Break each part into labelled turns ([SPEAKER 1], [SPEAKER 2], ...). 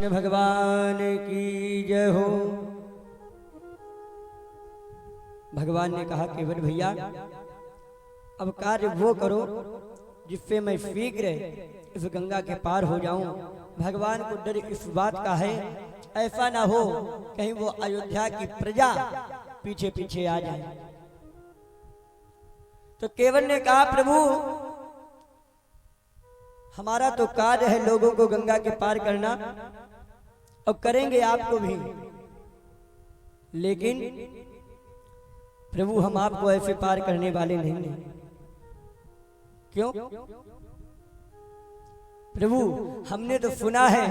[SPEAKER 1] कृष्ण भगवान की जय हो। भगवान ने कहा केवट भैया अब कार्य वो करो जिससे मैं शीघ्र इस गंगा के पार हो जाऊं। भगवान को डर इस बात का है ऐसा ना हो कहीं वो अयोध्या की प्रजा पीछे पीछे आ जाए। तो केवट ने कहा प्रभु हमारा तो कार्य है लोगों को गंगा के पार करना और करेंगे आपको भी, लेकिन प्रभु हम आपको ऐसे पार करने वाले नहीं हैं। क्यों प्रभु? हमने तो सुना है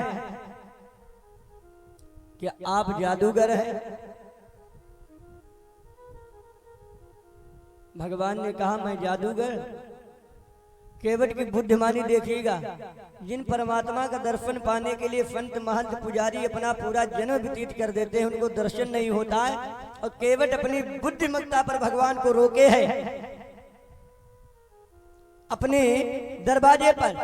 [SPEAKER 1] कि आप जादूगर हैं। भगवान ने कहा मैं जादूगर? केवट की बुद्धिमानी देखिएगा। जिन परमात्मा का दर्शन पाने के लिए संत महंत पुजारी अपना पूरा जन्म व्यतीत कर देते हैं उनको दर्शन नहीं होता है, और केवट अपनी बुद्धिमत्ता पर भगवान को रोके है अपने दरवाजे पर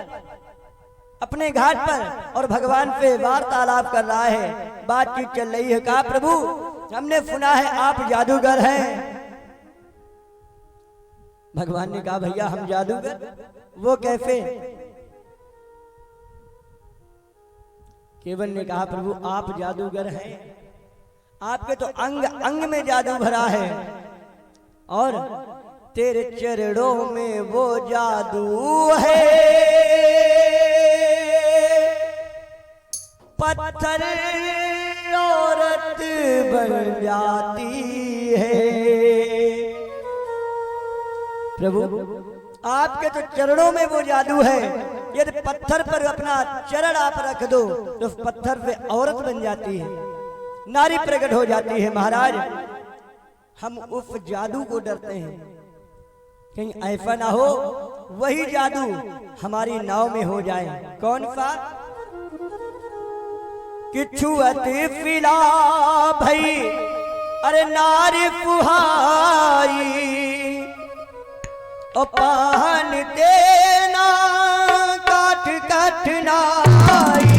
[SPEAKER 1] अपने घाट पर, और भगवान पे वार्तालाप कर रहा है, बातचीत चल रही है। कहा प्रभु हमने सुना है आप जादूगर हैं। भगवान ने कहा भैया हम जादूगर? वो कैसे? केवट ने कहा प्रभु आप जादूगर हैं, आपके तो अंग अंग में जादू भरा है, और तेरे चरणों में वो जादू है पत्थर औरत बन जाती है। प्रभु आपके तो चरणों में वो जादू है, यदि पत्थर पर अपना चरण आप रख दो तो उस पत्थर पे औरत बन जाती है, नारी प्रकट हो जाती है। महाराज हम उस जादू को डरते हैं, कहीं ऐसा ना हो वही जादू हमारी नाव में हो जाए। कौन सा? कि छुअत फिला भई अरे नारी फुहाई और पान देना काठ कठनाई।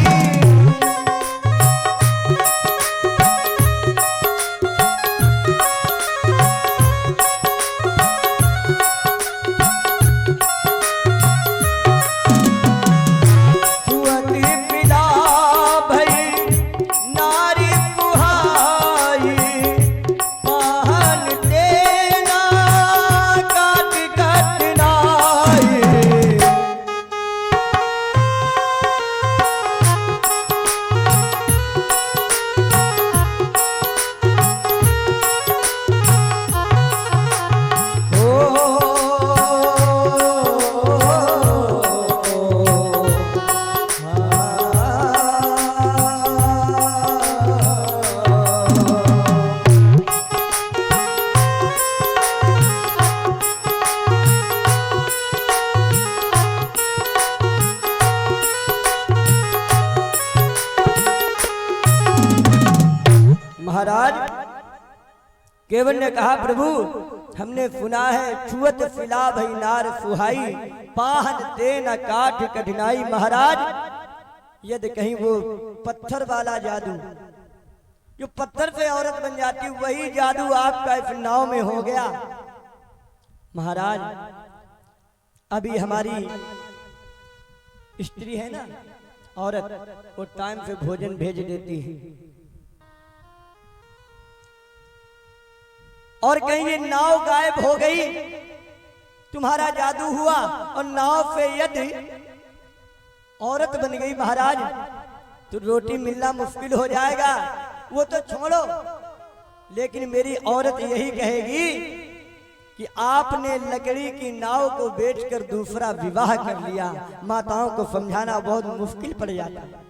[SPEAKER 1] महाराज केवट ने कहा प्रभु हमने सुना है छुअत फिला भई नार सुहाई पाहन देना काठ कठिनाई। महाराज यदि कहीं वो पत्थर वाला जादू जो पत्थर से औरत बन जाती वही जादू आपका इस नाव में हो गया। महाराज अभी हमारी स्त्री है ना औरत, वो टाइम से भोजन भेज देती है, और कहीं ये नाव गायब हो गई, तुम्हारा जादू हुआ और नाव पे यदि औरत बन गई महाराज तो रोटी मिलना मुश्किल हो जाएगा। वो तो छोड़ो, लेकिन मेरी औरत यही कहेगी कि आपने लकड़ी की नाव को बेचकर दूसरा विवाह कर लिया। माताओं को समझाना बहुत मुश्किल पड़ जाता है।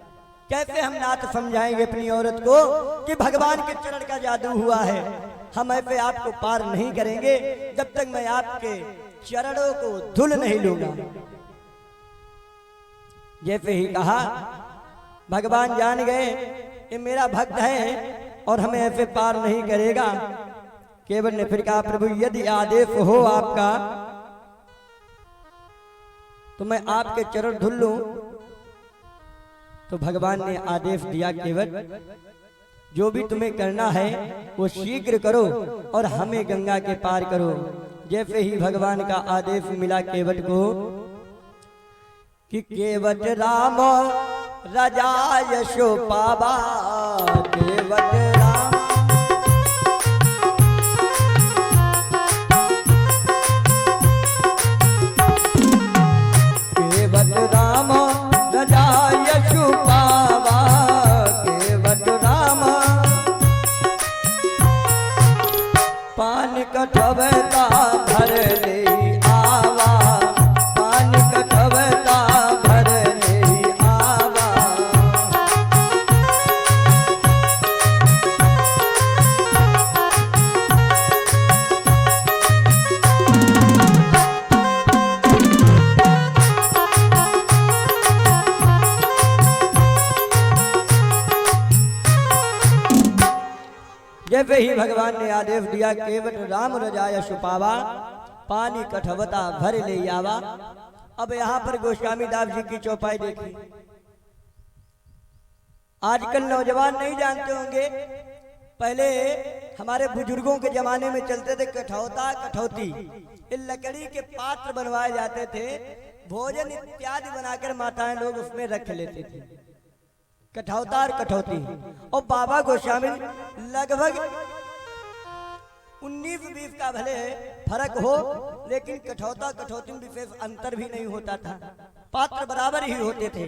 [SPEAKER 1] कैसे हम नात समझाएंगे अपनी औरत को कि भगवान के चरण का जादू हुआ है? हम ऐसे आपको पार नहीं करेंगे जब तक मैं आपके चरणों को धुल नहीं लूंगा। जैसे ही कहा भगवान जान गए ये मेरा भक्त है और हमें ऐसे पार नहीं करेगा। केवट ने फिर कहा प्रभु यदि आदेश हो आपका तो मैं आपके चरण धुल लूं। तो भगवान ने आदेश दिया केवट जो भी तुम्हें करना है वो शीघ्र करो और हमें गंगा के पार करो। जैसे ही भगवान का आदेश मिला केवट को कि केवट राम राजा यशो पावा, केवट राम केवट राम राजा यशो पावा, केवट राम पान कठवता भर ले आवा, पान कठवता भर ले आवा। जैसे ही भगवान ने आदेश दिया केवट राम रजाय सुपावा, पानी कठवता भर ले आवा। अब यहाँ पर गोस्वामी दास जी की चौपाई देखी। आजकल नौजवान नहीं जानते होंगे, पहले हमारे बुजुर्गों के जमाने में चलते थे कठौता कठौती। इन लकड़ी के पात्र बनवाए जाते थे, भोजन इत्यादि बनाकर माताएं लोग उसमें रख लेते थे। कठौता और कठौती। और बाबा गोस्वामी लगभग 19-20 का भले फर्क हो, लेकिन कठौता कठौती में विशेष अंतर भी नहीं होता था, पात्र बराबर ही होते थे।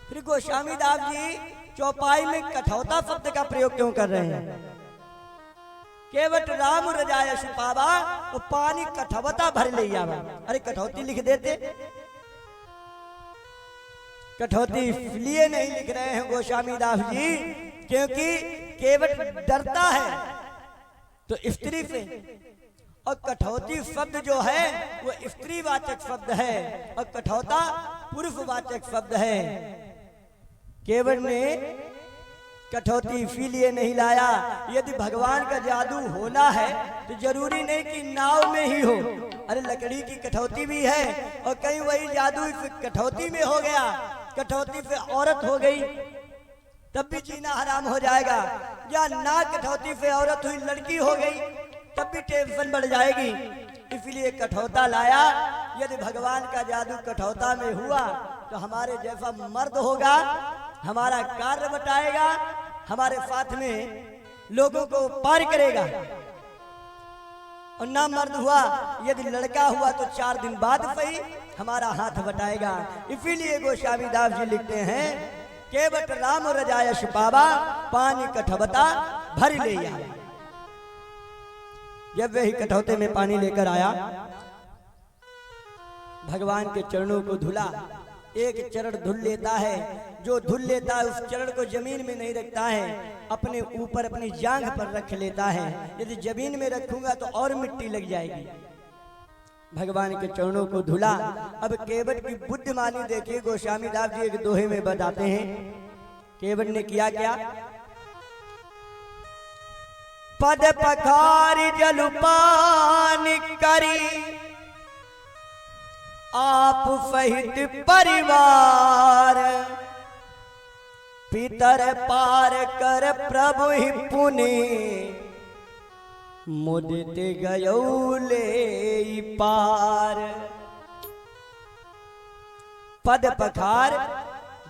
[SPEAKER 1] फिर गोस्वामी दास जी चौपाई में कठौता शब्द का प्रयोग क्यों कर रहे हैं? केवट राम रजाय सुपावा, वो पानी कठवता भर ले आवा। अरे कठौती लिख देते। कठौती इसलिए नहीं लिख रहे हैं गोस्वामी दास जी क्योंकि केवट डरता है तो स्त्री से, और कठौती शब्द जो है वो स्त्रीवाचक शब्द है और कठौता पुरुषवाचक शब्द है। केवट ने कठौती इसीलिए नहीं लाया। यदि भगवान का जादू होना है तो जरूरी नहीं कि नाव में ही हो। अरे लकड़ी की कठौती भी है और कहीं वही जादू इस कठौती में हो गया, कठौती से औरत हो गई, तब भी जीना हराम हो जाएगा। या ना कठौती से औरत हुई, लड़की हो गई, तब भी टेंशन बढ़ जाएगी। इसलिए कठौता लाया। यदि भगवान का जादू कठौता में हुआ तो हमारे जैसा मर्द होगा, हमारा कार्य बटाएगा, हमारे साथ में लोगों को पार करेगा। और ना मर्द हुआ, यदि लड़का हुआ तो 4 दिन बाद सही हमारा हाथ बटाएगा। इसीलिए गोस्वामी दास जी लिखते हैं केवट राम रजाय सुपावा, पानी कठवता भर ले आया। जब वही कठौते में पानी लेकर आया, भगवान के चरणों को धुला। एक चरण धुल लेता है, जो धुल लेता है उस चरण को जमीन में नहीं रखता है, अपने ऊपर अपनी जांघ पर रख लेता है। यदि जमीन में रखूंगा तो और मिट्टी लग जाएगी। भगवान के चरणों को धुला। अब केवट की बुद्धिमानी देखिए, गोस्वामी दास जी एक दोहे में बताते हैं केवट ने किया क्या। पद पखारी जलपान करी, आप सहित परिवार, पितर पार कर प्रभु ही पुनि, मुदित गयौले पार। पद पखार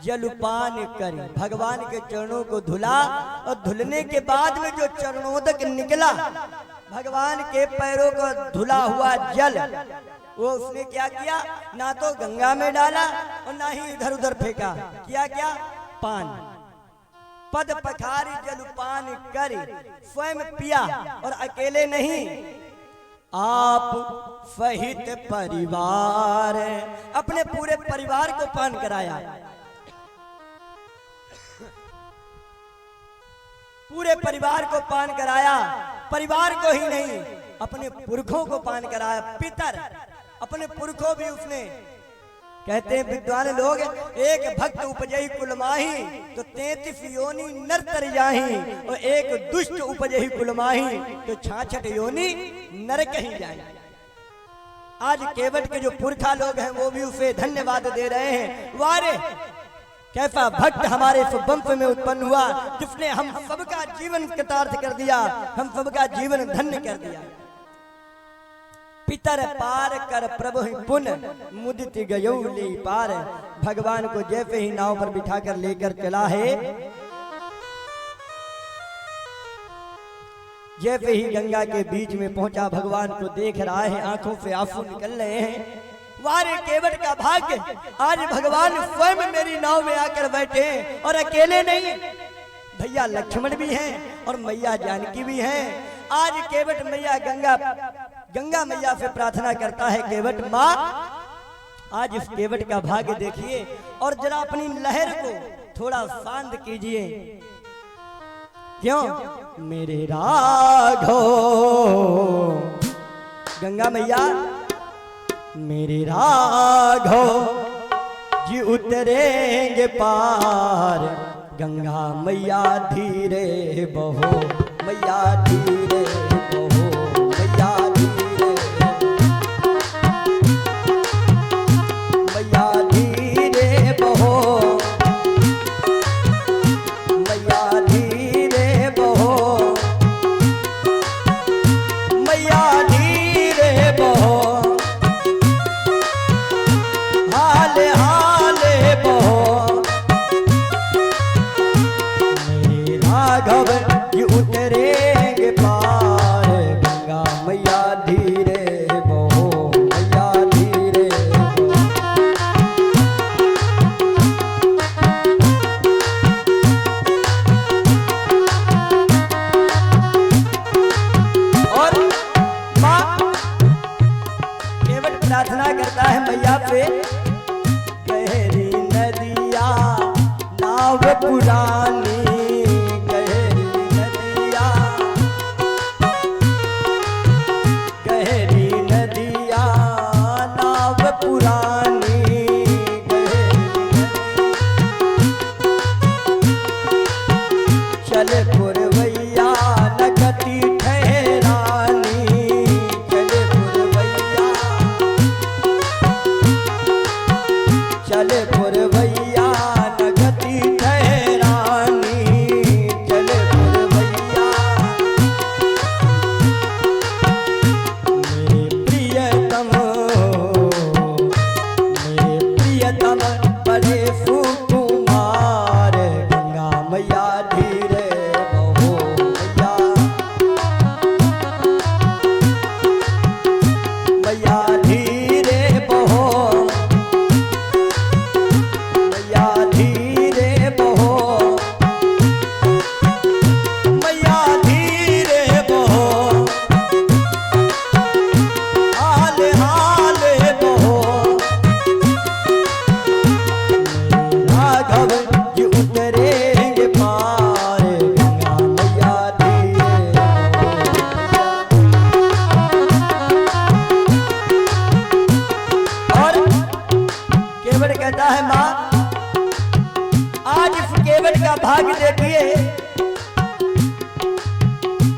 [SPEAKER 1] जलपान कर, भगवान के चरणों को धुला। और धुलने के बाद में जो चरणोदक निकला, भगवान के पैरों का धुला हुआ जल, वो उसने क्या किया, ना तो गंगा में डाला और ना ही इधर उधर फेंका। किया क्या, पान। पद पखारी जलपान कर, स्वयं पिया और अकेले नहीं, आप सहित परिवार, अपने पूरे परिवार को पान कराया। पूरे परिवार को पान कराया। परिवार को ही नहीं, अपने पुरखों को पान कराया। पितर, अपने पुरखों भी उसने। कहते हैं विद्वान लोग, एक भक्त उपजई कुलमाही तो 33 योनि नर तर जाही, और एक दुष्ट उपजई कुलमाही तो 66 योनि नरक ही जाए। आज केवट के जो पुरखा लोग हैं वो भी उसे धन्यवाद दे रहे हैं। वारे कैसा भक्त हमारे इस वंश में उत्पन्न हुआ जिसने हम सबका जीवन कृतार्थ कर दिया, हम सबका जीवन धन्य कर दिया। पितर पार कर प्रभु पुन मुदित गयो ले पार। भगवान को जैसे ही नाव पर बिठाकर लेकर चला है, जैसे ही गंगा के बीच में पहुंचा भगवान को देख रहा है, आंखों से आंसू निकल रहे हैं। वारे केवट का भाग्य, आज भगवान स्वयं मेरी नाव में आकर बैठे और अकेले नहीं, भैया लक्ष्मण भी हैं और मैया जानकी भी हैं। आज केवट मैया गंगा मैया से प्रार्थना करता है, केवट माँ आज इस केवट का भाग्य देखिए और जरा अपनी लहर को थोड़ा शांत कीजिए। क्यों? मेरे राघव गंगा मैया, मेरे राघव जी उतरेंगे पार। गंगा मैया धीरे बहो, मैया धीरे बहो, मैया धीरे, मैया धीरे बहो, मैया धीरे बहो, मैया धीरे बहो, हाले हाले बहो। मेरे राघव जी उतरेंगे पार। गंगा मैया धीरे बहो, मैया धीरे बहो। और माँ केवट प्रार्थना करता है मैया पे, गहरी नदिया नाव पुरानी, गहरी नदिया, गहरी नदिया नाव पुरानी, चल पुरवैया नगति ठहरानी, चल पुरवैया, चल पुरवैया नगति ठहरानी, चल पुरवैया। मेरे प्रियतम, मेरे प्रियतम बड़े सुकुमार। गंगा मैया धीरे बहो, मैया, मैया धीरे बहो, मैया धीरे बहो, मैया धीरे बहो, हाले हाले बहो। राघव जी उतरेंगे पार। गंगा मैया धीरे बहो। और केवट कहता है माँ आज इस केवट का भाग्य देखिए,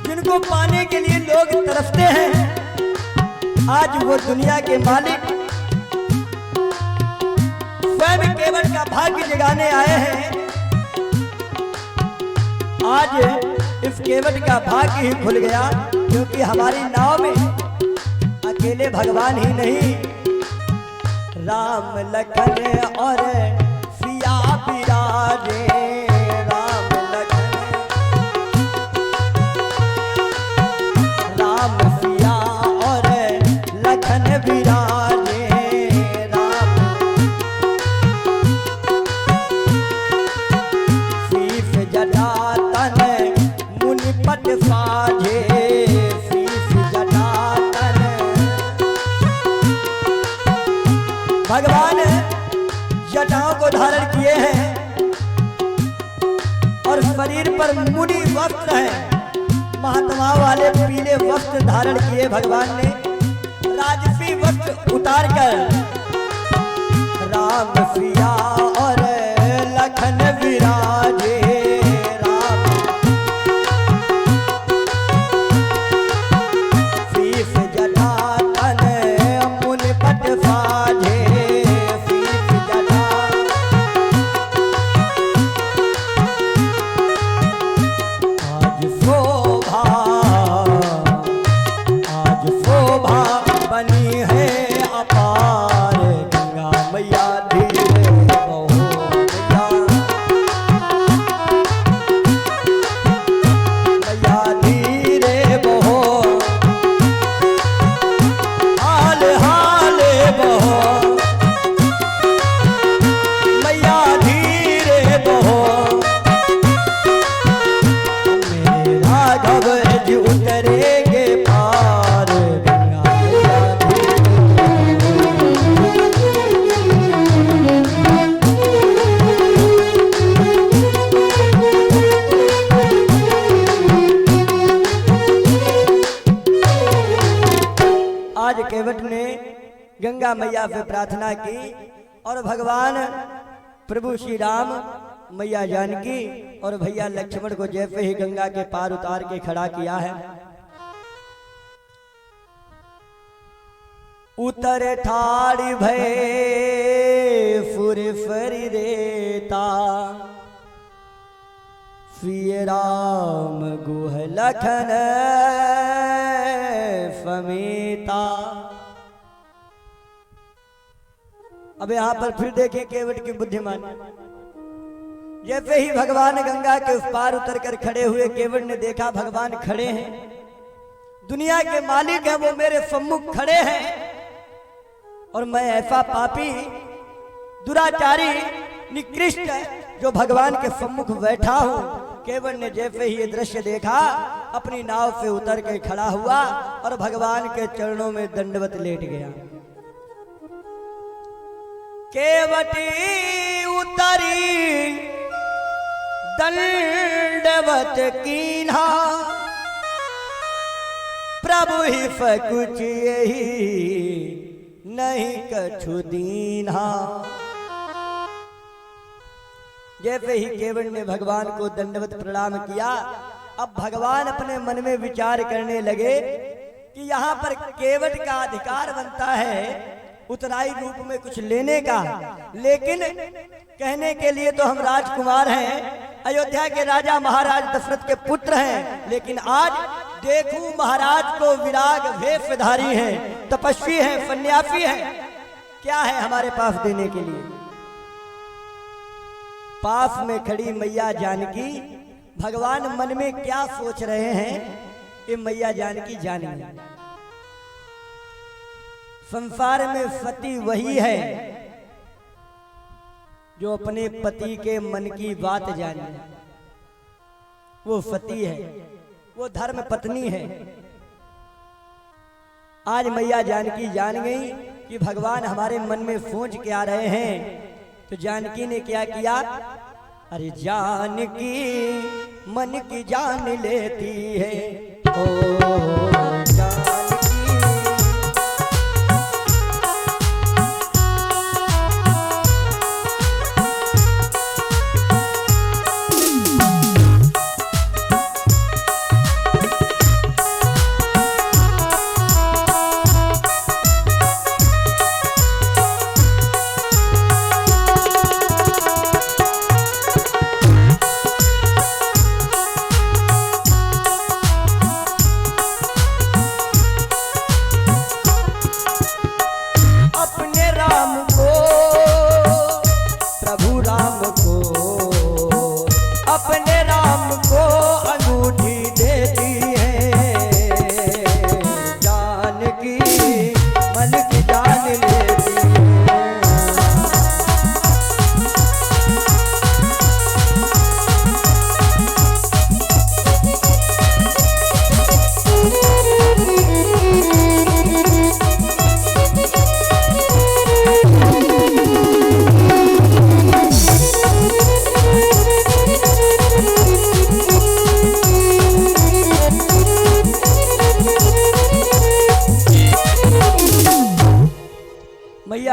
[SPEAKER 1] जिनको पाने के लिए लोग तरसते हैं, आज वो दुनिया के मालिक स्वयं केवट का भाग्य जगाने आए हैं। आज इस केवट का भाग्य ही खुल गया, क्योंकि हमारी नाव में अकेले भगवान ही नहीं, राम लखन और सिया विराजे। राम लखन, राम सिया और लखन विराजे। राम शीश जटा तन मुनि पट साझे, शीश जटा तन। भगवान जटाओं को धारण किए हैं और शरीर पर मुनि वस्त्र है, महात्माओं वाले पीले वस्त्र धारण किए भगवान ने। राजसी वस्त्र उतार कर राम सिया और लखन विराजे। राम शीश जटा तन केवट ने गंगा मैया से प्रार्थना की और भगवान प्रभु श्री राम, मैया जानकी और भैया लक्ष्मण को जैसे ही गंगा के पार उतार के खड़ा किया है, उतर ठाड़ी भय फुर फरी देता, श्री राम गुह लखन समेता। अब यहां पर फिर देखिए केवट की बुद्धिमानी। जैसे ही भगवान गंगा के उस पार उतर कर खड़े हुए, केवट ने देखा भगवान खड़े हैं, दुनिया के मालिक हैं, वो मेरे सम्मुख खड़े हैं और मैं ऐसा पापी, दुराचारी, निकृष्ट जो भगवान के सम्मुख बैठा हूं। केवट ने जैसे ही ये दृश्य देखा, अपनी नाव से उतर के खड़ा हुआ और भगवान के चरणों में दंडवत लेट गया। केवटी उतरी दंडवत कीन्हा, प्रभु ही फकुच यही नहीं कछु दीन्हा। जैसे ही केवट ने भगवान को दंडवत प्रणाम किया, अब भगवान अपने मन में विचार करने लगे कि यहाँ पर केवट का अधिकार बनता है उतराई रूप में कुछ लेने का, लेकिन कहने के लिए तो हम राजकुमार हैं, अयोध्या के राजा महाराज दशरथ के पुत्र हैं, लेकिन आज देखूं महाराज को विराग वेशधारी हैं, तपस्वी हैं, सन्यासी हैं, क्या है हमारे पास देने के लिए। पास में खड़ी मैया जानकी, भगवान मन में क्या सोच रहे हैं ये मैया जानकी जानेंगे। संसार में सती वही है जो अपने पति के मन की बात जाने, वो सती है, वो धर्म पत्नी है। आज मैया जानकी जान गई कि भगवान हमारे मन में सोच के आ रहे हैं, तो जानकी ने क्या किया, अरे जानकी मन की जान लेती है, ओ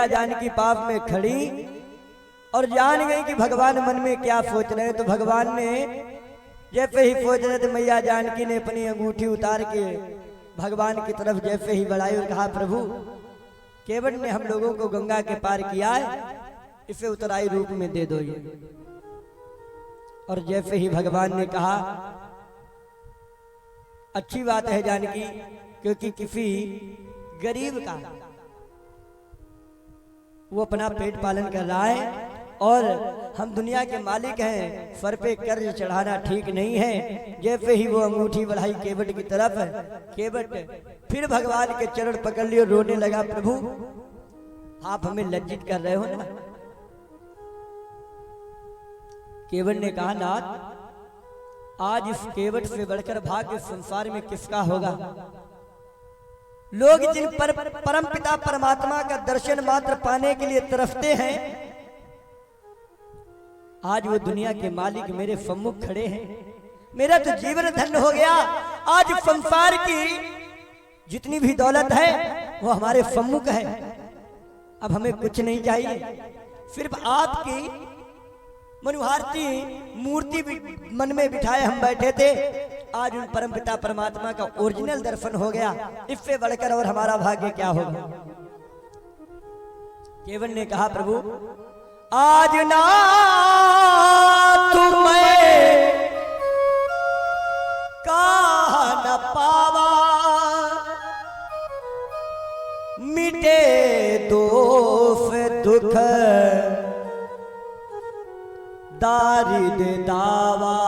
[SPEAKER 1] जानकी पाप में खड़ी और जान गई कि भगवान मन में क्या सोच रहे हैं। तो भगवान ने जैसे ही सोच रहे थे, मैया जानकी ने अपनी अंगूठी उतार के भगवान की तरफ जैसे ही बढ़ाई और कहा, प्रभु केवट ने हम लोगों को गंगा के पार किया है, इसे उतराई रूप में दे दो ये। और जैसे ही भगवान ने कहा, अच्छी बात है जानकी, क्योंकि किसी गरीब का वो अपना पेट पालन कर रहा है और हम दुनिया के मालिक हैं, सर पे कर्ज चढ़ाना ठीक नहीं है। जैसे ही वो अंगूठी बढ़ाई केवट की तरफ, केवट फिर भगवान के चरण पकड़ लिए, रोने लगा, प्रभु आप हमें लज्जित कर रहे हो ना। केवट ने कहा, नाथ आज इस केवट से बढ़कर भाग्य संसार में किसका होगा। लोग जिन परम पिता परमात्मा का दर्शन मात्र पाने के लिए तरसते हैं, आज वो दुनिया के मालिक मेरे सम्मुख खड़े हैं। मेरा तो जीवन धन्य हो गया। आज संसार की जितनी भी दौलत है वो हमारे सम्मुख है। अब हमें कुछ नहीं चाहिए, सिर्फ आपकी मनुहारती मूर्ति मन में बिठाए हम बैठे थे। आज उन परमपिता परमात्मा का ओरिजिनल दर्शन हो गया, इससे बढ़कर और हमारा भाग्य क्या होगा। केवल ने कहा, प्रभु आज ना तुम्हें कहा न पावा, मिटे दोष दुख दारिद दावा।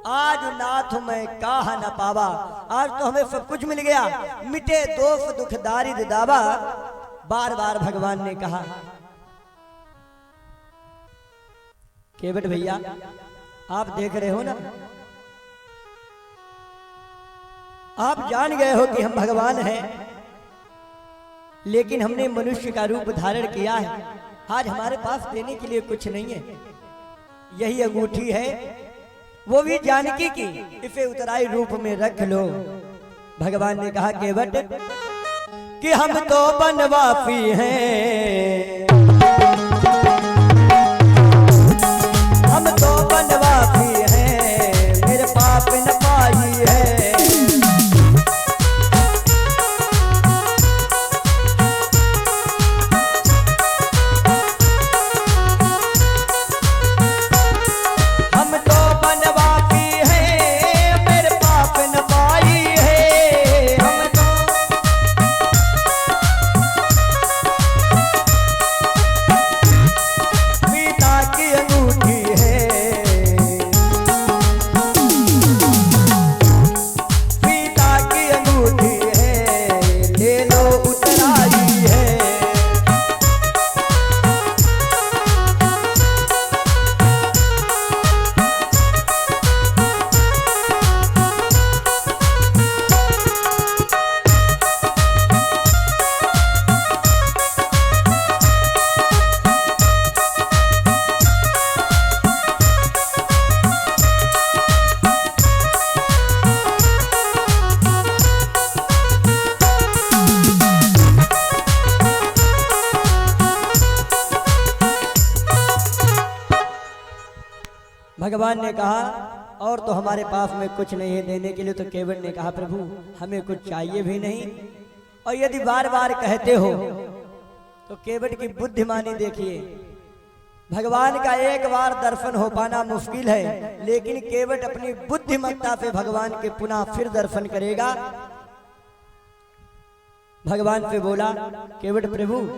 [SPEAKER 1] आज नाथ मैं कहा न पावा, आज तो हमें सब कुछ मिल गया, मिटे दोष दुख दारिद दावा। बार बार भगवान ने कहा। केवट भैया आप देख रहे हो ना, आप जान गए हो कि हम भगवान हैं, लेकिन हमने मनुष्य का रूप धारण किया है। आज हमारे पास देने के लिए कुछ नहीं है, यही अंगूठी है, वो भी जानकी की, इसे उतराई रूप में रख लो। भगवान ने कहा, केवट कि हम तो बनवासी हैं, हम तो बनवासी हैं, मेरे पाप न पाई है। हम तो बनवासी हैं, मेरे पाप न पाई है। हम तो सीता की अंगूठी है, सीता की अंगूठी है, ले लो उतराई है। भगवान ने कहा, और तो हमारे पास में कुछ नहीं है देने के लिए। तो केवट ने कहा, प्रभु हमें कुछ चाहिए भी नहीं, और यदि बार बार कहते हो तो केवट की बुद्धिमानी देखिए। भगवान का एक बार दर्शन हो पाना मुश्किल है, लेकिन केवट अपनी बुद्धिमत्ता से भगवान के पुनः फिर दर्शन करेगा। भगवान से बोला, केवट प्रभु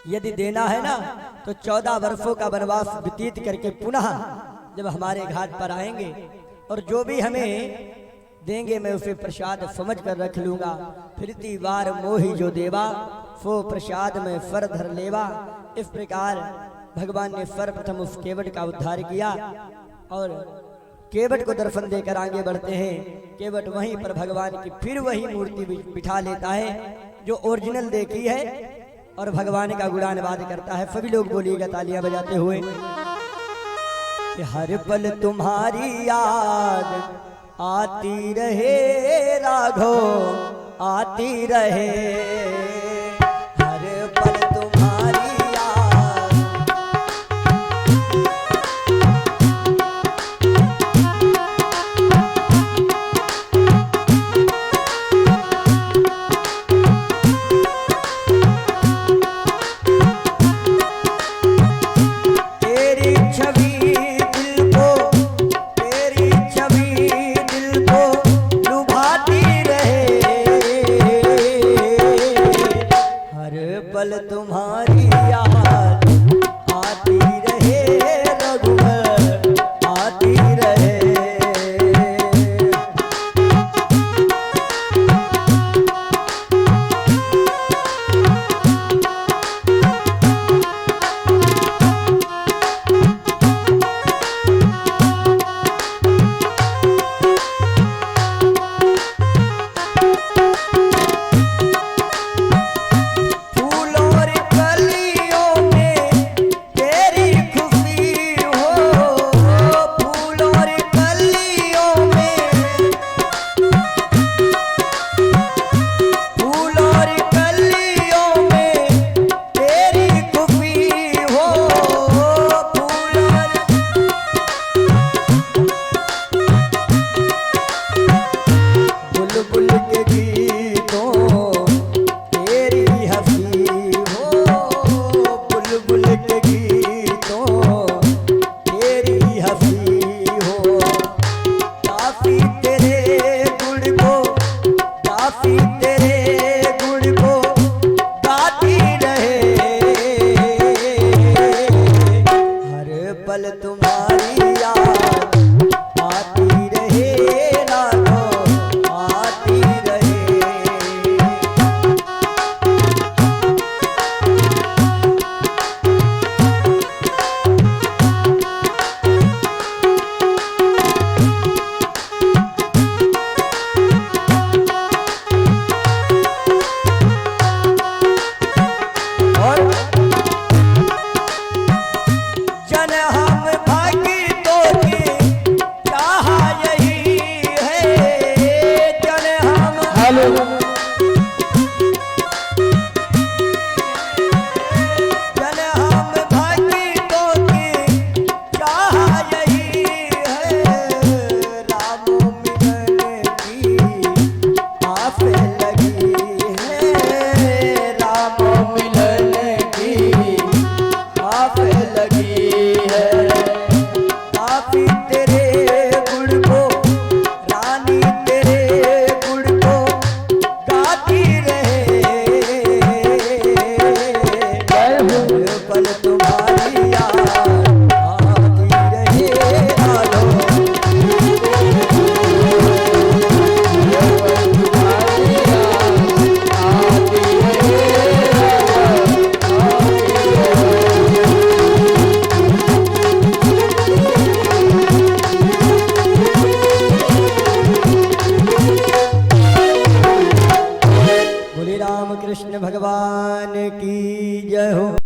[SPEAKER 1] यदि देना है ना, तो 14 वर्षों का वनवास व्यतीत करके पुनः जब हमारे घाट पर आएंगे, और जो भी हमें देंगे मैं उसे प्रसाद समझ कर रख लूंगा। फिरती बार मोही जो देवा, सो प्रसाद में फर धर लेवा। इस प्रकार भगवान ने सर्वप्रथम उस केवट का उद्धार किया, और केवट को दर्शन देकर आगे बढ़ते हैं। केवट वहीं पर भगवान की फिर वही मूर्ति बिठा लेता है जो ओरिजिनल देखी है, और भगवान का गुणानुवाद करता है। सभी लोग बोलिएगा तालियां बजाते हुए कि हर पल तुम्हारी याद आती रहे राघो, आती रहे। हर पल तुम्हारी याद, तेरी छवि दिल को लुभाती रहे। तुम्हारी याद आती रहे रातों आती रहे। जन हम भागी तो की चाह यही है, जन हम जन हम भागी तो की चाह यही है, राम मिलन की आस लगी है, राम मिलन की आस लगी है। काफी तेरे गुण को रानी तेरे गुण को गाती रहे, पल तुम्हारी याद आती रहे आलो। बोले राम कृष्ण भगवान की जय हो।